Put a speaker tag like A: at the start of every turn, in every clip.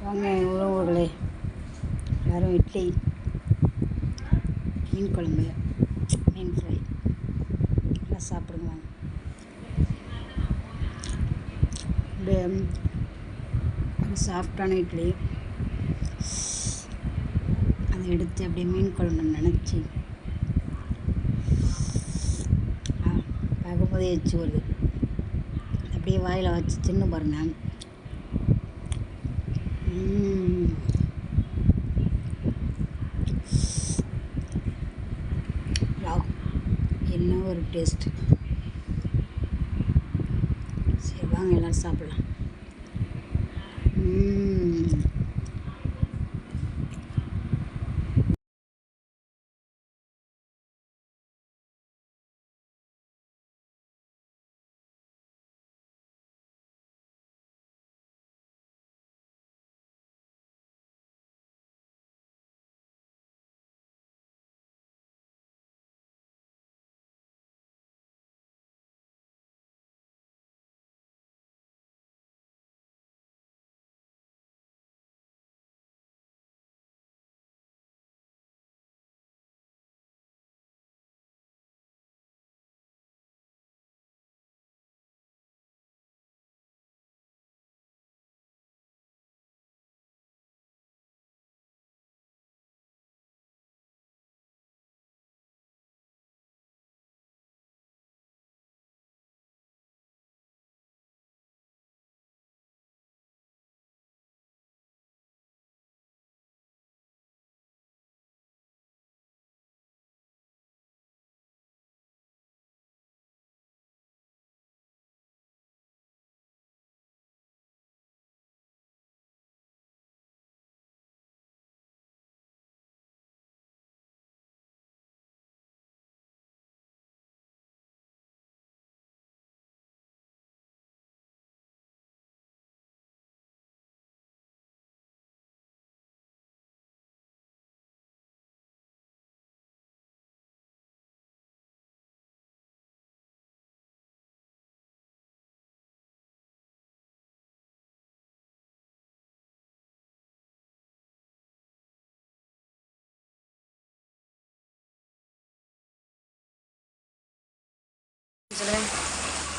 A: வாங்க உறவுகளே, எல்லோரும் இட்லி, மீன் குழம்பு, மீன் ஃப்ரை எல்லாம் சாப்பிடுங்க. அப்படியே சாஃப்டான இட்லி அதை எடுத்து அப்படியே மீன் குழம்பு நினச்சி பார்க்கும்போதே எச்சு வருது. அப்படியே வாயில் வச்சு தின்னு பாருங்க. என்ன ஒரு டேஸ்ட். சரி வாங்க எல்லோரும் சாப்பிட்லாம்.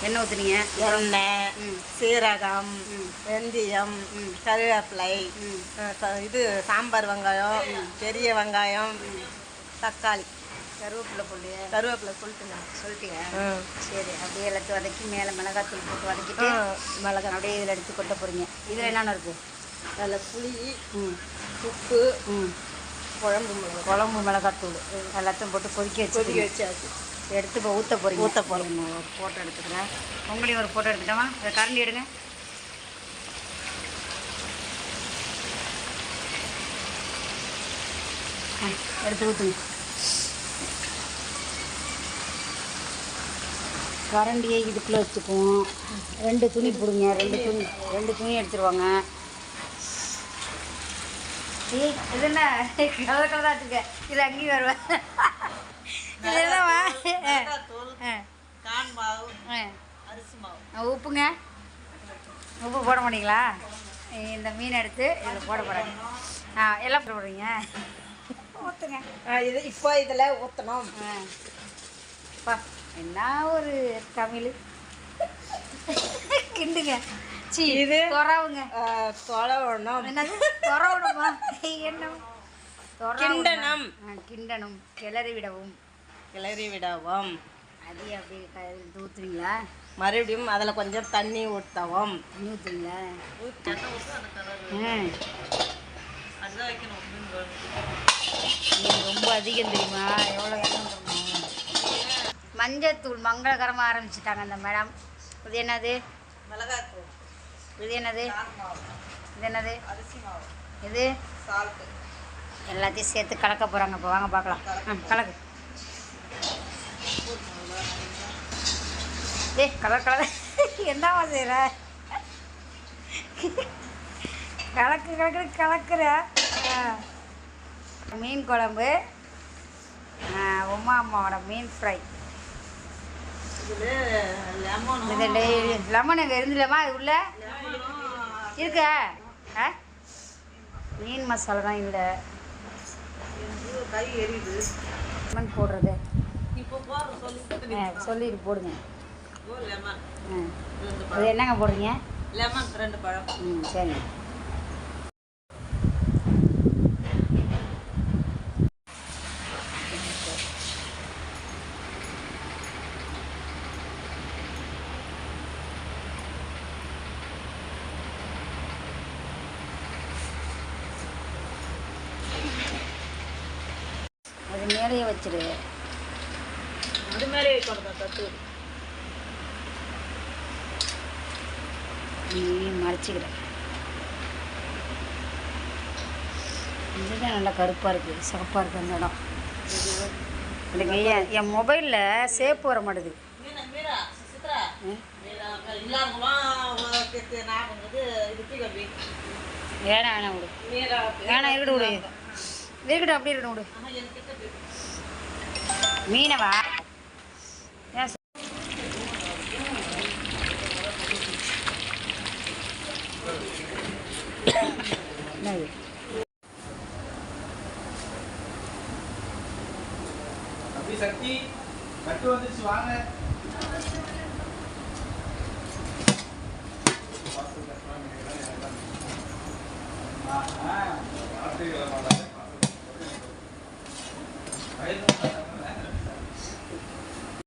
A: எண்ணெய் ஊற்றுனீங்க,
B: எண்ணெய், சீரகம், வெந்தயம், கருவேப்பிலை, இது சாம்பார் வெங்காயம், பெரிய வெங்காயம், தக்காளி, கருவேப்பிலை சொல்லிட்டீங்க.
A: சரி அப்படியே எல்லாத்தையும் வதக்கி மேலே மிளகாத்தூள் போட்டு வதக்கிட்டு மிளகாய் அப்படியே இதில் எடுத்து கொட்ட போகிறீங்க. இதில் என்னென்ன இருக்குது?
B: அதில் புளி, உப்பு,
A: குழம்பு மிளகாத்தூள் எல்லாத்தையும் போட்டு கொதிக்க
B: வச்சாச்சு.
A: எடுத்து இப்போ ஊற்ற போகிறீங்க. ஒரு ஃபோட்டோ எடுத்துக்கிறேன். உங்களையும் ஒரு ஃபோட்டோ எடுத்துட்டோமா? அதை கரண்டி எடுங்க. எடுத்து ஊற்றுங்க. கரண்டியை இதுக்குள்ளே வச்சுக்குவோம். 2 துணி போடுங்க. 2 துணி எடுத்துருவாங்க. இது என்ன கலர் கலராக வச்சுருக்க? இது அங்கேயும் வருவேன். உப்புங்க, உப்பு போட மாட்டீங்களா? இந்த மீன் எடுத்து இதில் போட போகிறாங்க. எல்லாம் போட போடுறீங்க. ஊற்றுங்க.
B: இது இப்போ இதில் ஊற்றணும்.
A: என்ன ஒரு தமிழ். கிண்டுங்க.
B: இது
A: தொறவுங்க.
B: தொலைவணும்.
A: என்னது தொறவணுமா? என்ன
B: கிண்டனம்.
A: கிண்டணும். கிளறி விடவும். அது அப்படியே ஊற்றுறீங்களா?
B: மறுபடியும் அதில் கொஞ்சம் தண்ணி ஊற்றவும்.
A: தண்ணி ஊற்றுறீங்களா? ரொம்ப அதிகம் தெரியுமா? எவ்வளோ எண்ணம் தரணும்? மஞ்சத்தூள் மங்களகரமாக ஆரம்பிச்சிட்டாங்க அந்த மேடம். இது என்னது?
B: மிளகாத்தூள்.
A: இது என்னது? இது என்னது?
B: அரிசி மாவு.
A: இது
B: சால்ட்டு.
A: எல்லாத்தையும் சேர்த்து கலக்க போகிறாங்க. இப்போ வாங்க பார்க்கலாம். கலக்கு. கலர் என்னவா செய்கிற? கலக்குற. மீன் குழம்பு, உமா அம்மாவோட மீன் ஃப்ரை.
B: இது
A: லெமன் அங்கே இருந்துலமா? இது உள்ள இருக்கா? மீன் மசாலா தான் இல்லை.
B: எனக்கு கை எரியுது.
A: லெமன் போடுறது
B: இப்போ போடுற
A: சொல்லிட்டு போடுங்க.
B: லெமன்
A: அது என்னங்க போடுறீங்க?
B: லெமன் 2 பழம்.
A: சரிங்க. அது மேலேயே வச்சிரு.
B: அது மேலே வைக்கணும் தட்டு.
A: நீ மறைச்சிக்கிற. இதுதான் நல்லா கருப்பாக இருக்குது, சிவப்பாக இருக்குது அந்த இடம். எனக்கு என் மொபைலில் சேப் வர மாட்டேது. வேணாம் விடு. வேணாம் இருக்கட்டும் விடு. இருக்கட்டும் அப்படி இருக்கட்டும் விடு. மீனவா? ஏன் என்னது?
C: சக்தி கட்டு வந்துச்சு வாங்க. ஆ